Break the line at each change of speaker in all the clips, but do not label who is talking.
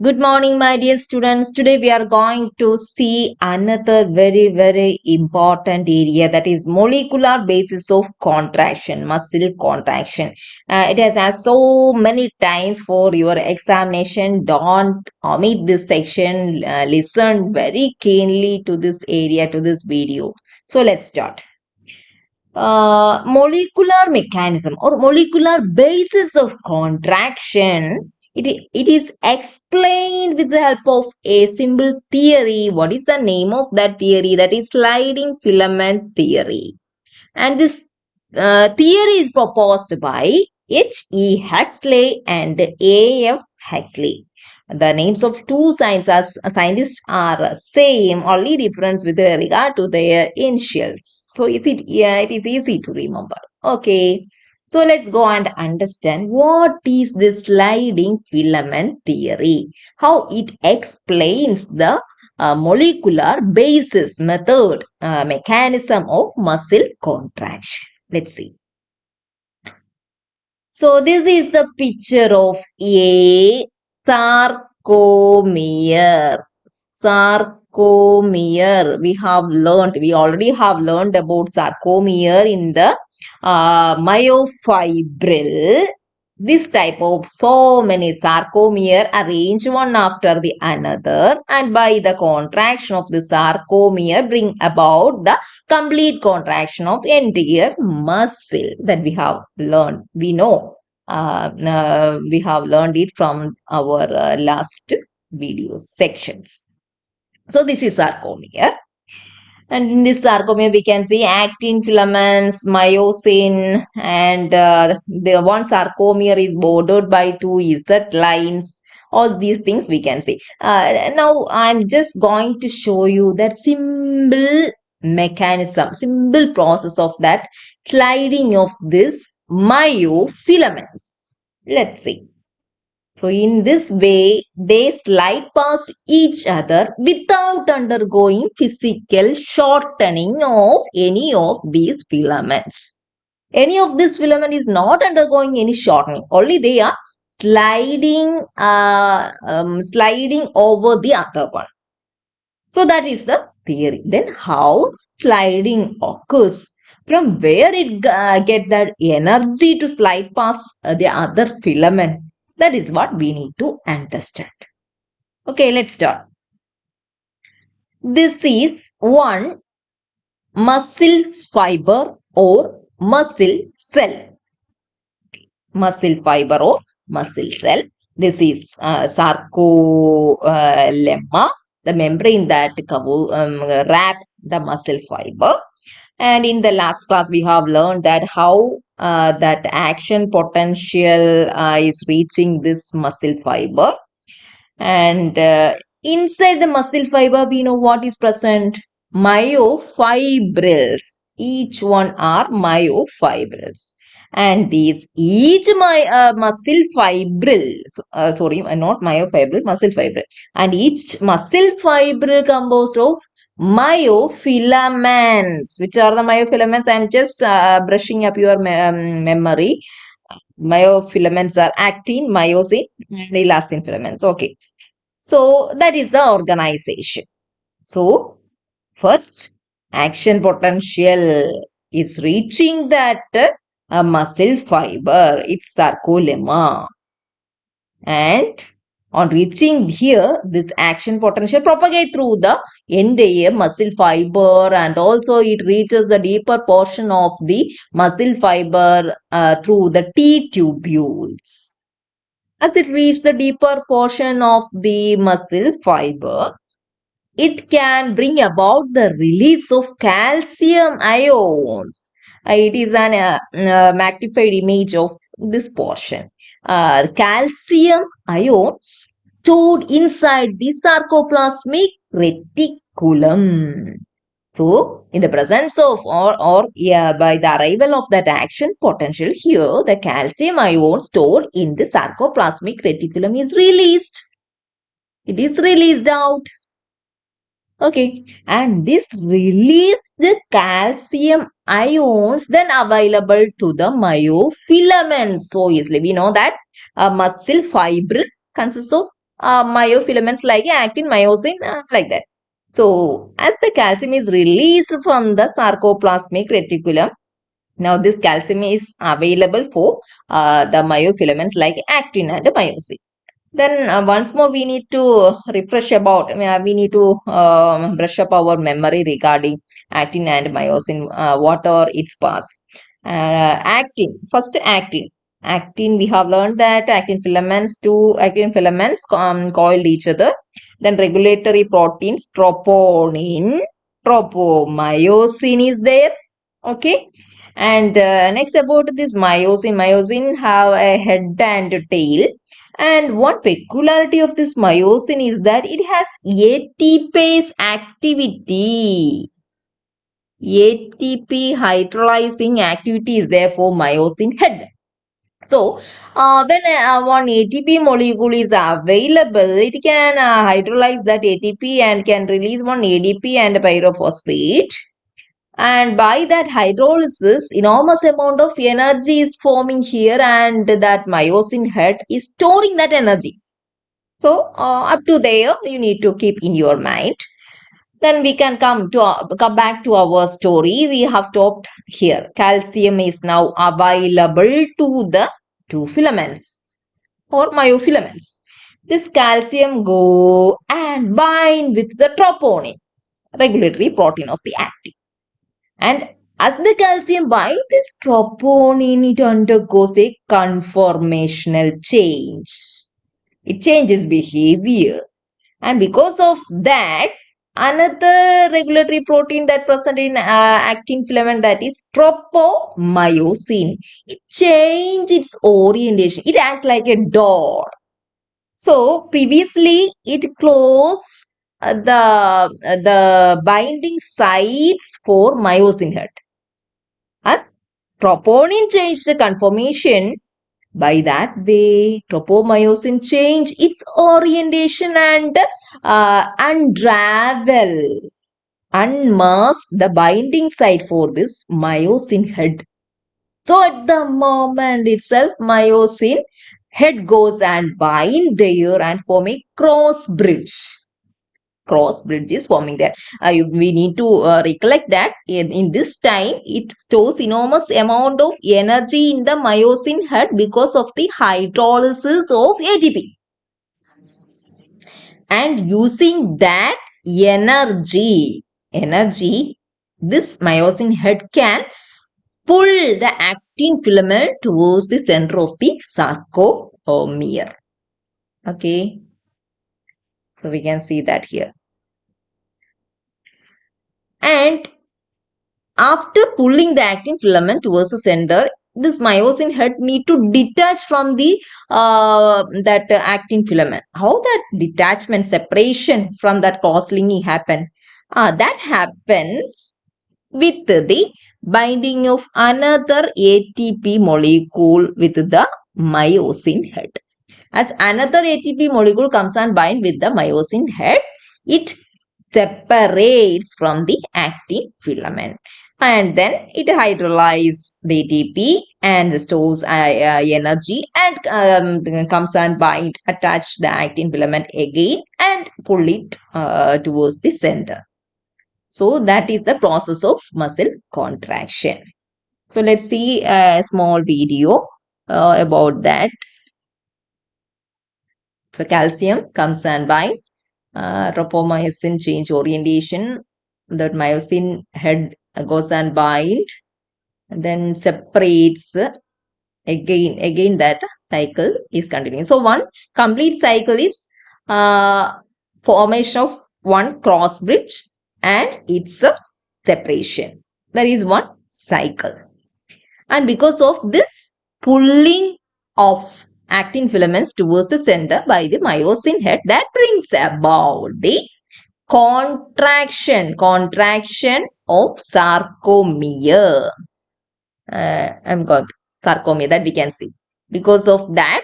Good morning, my dear students. Today we are going to see another very important area, that is molecular basis of contraction, muscle contraction. It has so many times for your examination. Don't omit this section. Listen very keenly to this area, to this video. So let's start. Molecular mechanism or molecular basis of contraction, it is explained with the help of a simple theory. What is the name of that theory? That is sliding filament theory. And this theory is proposed by H.E. Huxley and A.F. Huxley. The names of two scientists are same, only difference with regard to their initials. So it is easy to remember. Okay. So let's go and understand what is this sliding filament theory, how it explains the molecular basis method mechanism of muscle contraction. Let's see. So this is the picture of a sarcomere. Sarcomere. We already have learned about sarcomere in the myofibril. This type of so many sarcomere arranged one after the another, and by the contraction of the sarcomere bring about the complete contraction of entire muscle that we have learned. We know we have learned it from our last video sections. So this is sarcomere. And in this sarcomere, we can see actin filaments, myosin, and the one sarcomere is bordered by two Z lines. All these things we can see. Now, I'm just going to show you that simple mechanism, simple process of that sliding of this myofilaments. Let's see. So in this way, they slide past each other without undergoing physical shortening of any of these filaments. Any of this filament is not undergoing any shortening. Only they are sliding, sliding over the other one. So that is the theory. Then how sliding occurs? From where it get that energy to slide past the other filament? That is what we need to understand. Okay, let's start. This is one muscle fiber or muscle cell. Muscle fiber or muscle cell. This is sarcolemma, the membrane that wrap the muscle fiber. And in the last class, we have learned that how that action potential is reaching this muscle fiber. And inside the muscle fiber, we know what is present. Myofibrils. Each one are myofibrils. And these each muscle fibril, not myofibril, muscle fibril. And each muscle fibril composed of myofilaments. Which are the myofilaments? I'm just brushing up your memory. Myofilaments are actin, myosin, and elastin filaments. Okay. So that is the organization. So first, action potential is reaching that muscle fiber. It's sarcolemma. And on reaching here, this action potential propagate through the entire muscle fiber, and also it reaches the deeper portion of the muscle fiber through the T tubules. As it reaches the deeper portion of the muscle fiber, it can bring about the release of calcium ions. It is an magnified image of this portion. Calcium ions stored inside the sarcoplasmic reticulum. So, in the presence of by the arrival of that action potential here, the calcium ion stored in the sarcoplasmic reticulum is released. It is released out. Okay, and this released the calcium ions then available to the myofilaments so easily. We know that a muscle fibril consists of myofilaments like actin, myosin, like that. So, as the calcium is released from the sarcoplasmic reticulum, now this calcium is available for the myofilaments like actin and myosin. Then once more we need to refresh about, we need to brush up our memory regarding actin and myosin, what are its parts. Actin, first actin. Actin, we have learned that two actin filaments coiled each other. Then regulatory proteins, troponin, tropomyosin is there. Okay. And next about this myosin. Myosin have a head and tail. And one peculiarity of this myosin is that it has ATPase activity. ATP hydrolyzing activity is there for myosin head. So, when one ATP molecule is available, it can hydrolyze that ATP and can release one ADP and pyrophosphate. And by that hydrolysis, enormous amount of energy is forming here, and that myosin head is storing that energy. So up to there, you need to keep in your mind. Then we can come back to our story. We have stopped here. Calcium is now available to the two filaments or myofilaments. This calcium go and bind with the troponin, regulatory protein of the actin. And as the calcium binds this troponin, it undergoes a conformational change. It changes behavior. And because of that, another regulatory protein that present in actin filament, that is tropomyosin, it changes its orientation. It acts like a door. So previously it closed the binding sites for myosin head. As troponin changed the conformation, by that way, tropomyosin change its orientation and unmask the binding site for this myosin head. So at the moment itself, myosin head goes and bind there and form a cross bridge. Cross bridge is forming there. We need to recollect that in this time it stores enormous amount of energy in the myosin head because of the hydrolysis of ATP. And using that energy, this myosin head can pull the actin filament towards the center of the sarcomere. Okay. So we can see that here. And after pulling the actin filament towards the center, this myosin head need to detach from the that actin filament. How that detachment, separation from that cross-linking happen? That happens with the binding of another ATP molecule with the myosin head. As another ATP molecule comes and bind with the myosin head, it separates from the actin filament. And then it hydrolyzes the ATP and stores energy and comes and attach the actin filament again and pull it towards the center. So that is the process of muscle contraction. So let's see a small video about that. So calcium comes and bind. Tropomyosin change orientation. That myosin head goes and bind. And then separates again that cycle is continuing. So one complete cycle is formation of one cross bridge and its separation. That is one cycle. And because of this pulling of actin filaments towards the center by the myosin head, that brings about the contraction of sarcomere. I'm got sarcomere that we can see. Because of that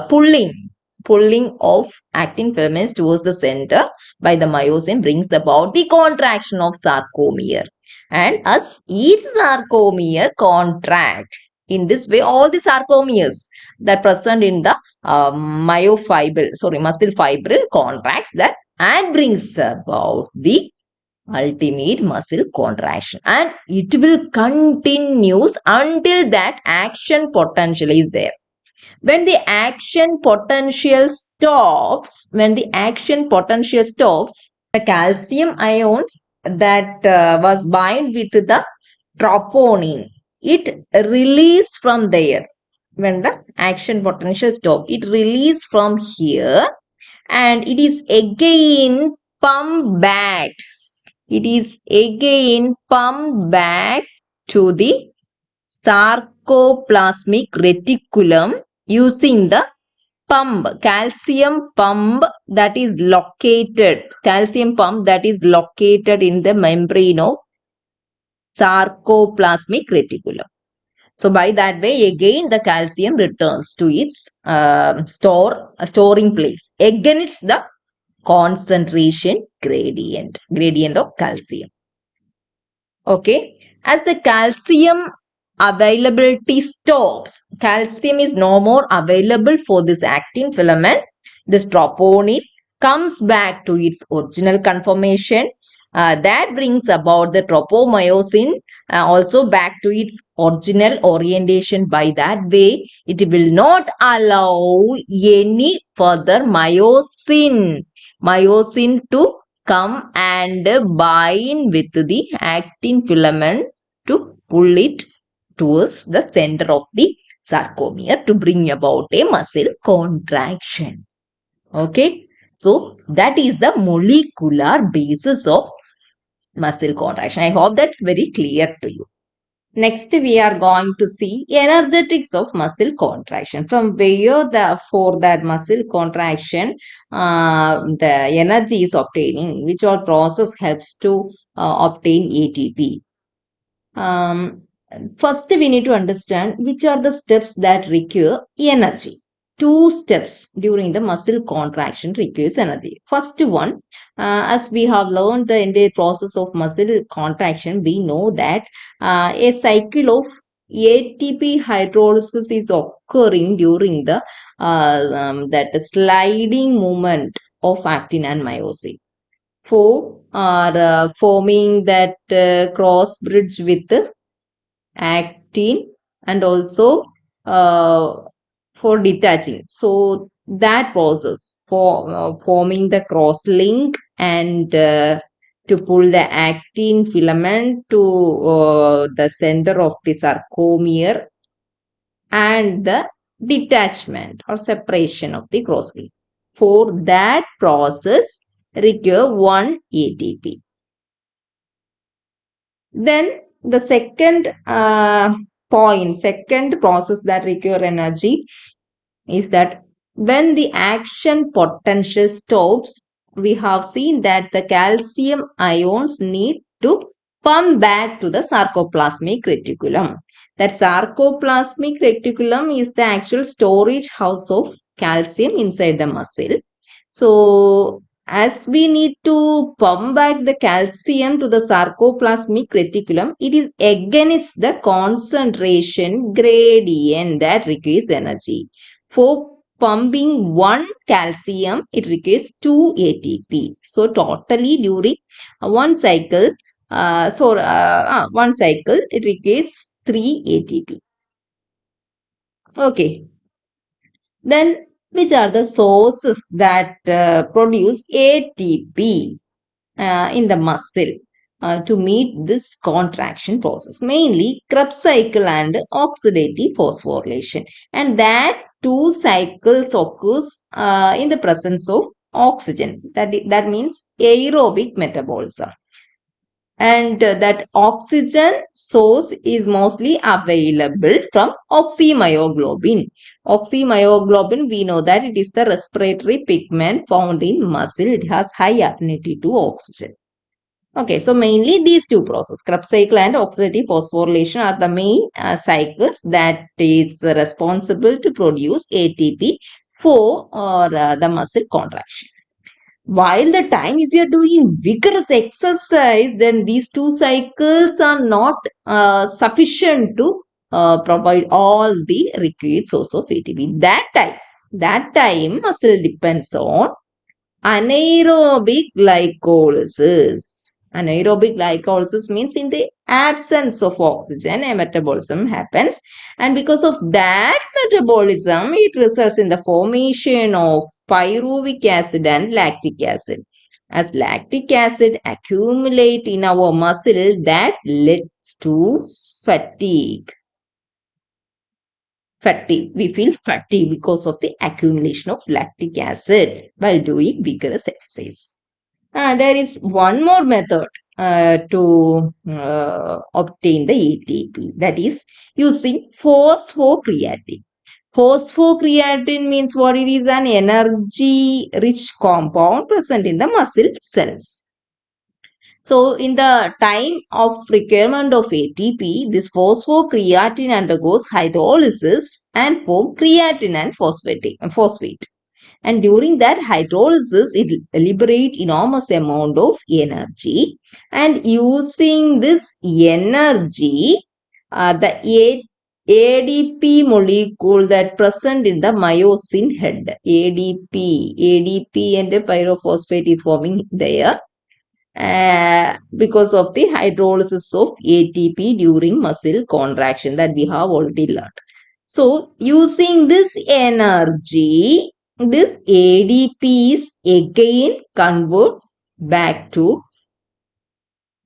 pulling of actin filaments towards the center by the myosin brings about the contraction of sarcomere. And as each sarcomere contract, in this way all the sarcomeres that present in the muscle fibril contracts that and brings about the ultimate muscle contraction, and it will continues until that action potential is there. When the action potential stops, the calcium ions that was bind with the troponin, it release from there. When the action potential stop, it release from here, and it is again pumped back. It is again pumped back to the sarcoplasmic reticulum using the calcium pump that is located in the membrane of sarcoplasmic reticulum. So by that way, again the calcium returns to its storing place against the concentration gradient of calcium. Okay, as the calcium availability stops, calcium is no more available for this actin filament, this troponin comes back to its original conformation. That brings about the tropomyosin also back to its original orientation. By that way, it will not allow any further myosin to come and bind with the actin filament to pull it towards the center of the sarcomere to bring about a muscle contraction. Okay, so that is the molecular basis of muscle contraction. I hope that's very clear to you. Next, we are going to see energetics of muscle contraction. From where for that muscle contraction, the energy is obtaining, which all process helps to obtain ATP. First, we need to understand which are the steps that require energy. Two steps during the muscle contraction requires energy. First one, as we have learned the entire process of muscle contraction, we know that a cycle of ATP hydrolysis is occurring during the that sliding movement of actin and myosin. Four are forming that cross bridge with actin, and also for detaching. So that process for forming the cross link and to pull the actin filament to the center of the sarcomere, and the detachment or separation of the cross link. For that process require 1 ATP. Then the second second process that require energy is that when the action potential stops, we have seen that the calcium ions need to pump back to the sarcoplasmic reticulum. That sarcoplasmic reticulum is the actual storage house of calcium inside the muscle. So as we need to pump back the calcium to the sarcoplasmic reticulum, it is against the concentration gradient that requires energy. For pumping 1 calcium, it requires 2 ATP. So totally during one cycle, it requires 3 ATP. Okay. Then which are the sources that produce ATP in the muscle to meet this contraction process? Mainly Krebs cycle and oxidative phosphorylation, and that two cycles occurs in the presence of oxygen. That means aerobic metabolism. And that oxygen source is mostly available from oxymyoglobin. Oxymyoglobin, we know that it is the respiratory pigment found in muscle. It has high affinity to oxygen. Okay, so mainly these two processes, Krebs cycle and oxidative phosphorylation, are the main cycles that is responsible to produce ATP for the muscle contraction. While the time if you are doing vigorous exercise, then these two cycles are not sufficient to provide all the required source of ATP. That time that time muscle depends on anaerobic glycolysis. Anaerobic glycolysis means in the absence of oxygen, a metabolism happens. And because of that metabolism, it results in the formation of pyruvic acid and lactic acid. As lactic acid accumulate in our muscle, that leads to fatigue. We feel fatigue because of the accumulation of lactic acid while doing vigorous exercise. There is one more method to obtain the ATP, that is using phosphocreatine. Phosphocreatine means what? It is an energy rich compound present in the muscle cells. So, in the time of requirement of ATP, this phosphocreatine undergoes hydrolysis and form creatine and phosphate. And during that hydrolysis, it liberates enormous amount of energy. And using this energy, the ADP molecule that present in the myosin head, ADP and the pyrophosphate is forming there because of the hydrolysis of ATP during muscle contraction that we have already learned. So, using this energy, this ADP is again convert back to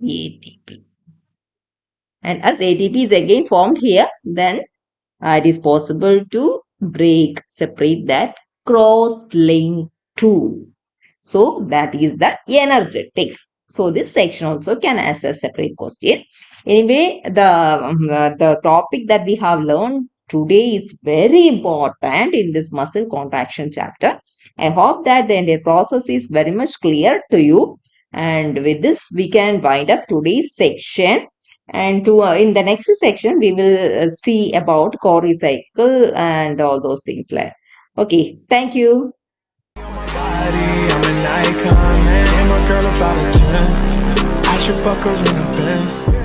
ATP. And as ATP is again formed here, then it is possible to separate that cross-link 2. So, that is the energetics. So, this section also can answer a separate question. Anyway, the topic that we have learned today is very important in this muscle contraction chapter. I hope that the entire process is very much clear to you. And with this, we can wind up today's section. And in the next section, we will see about core cycle and all those things. Okay, thank you.
I'm an icon, man. And my girl about a 10. I should fuck her in the Benz.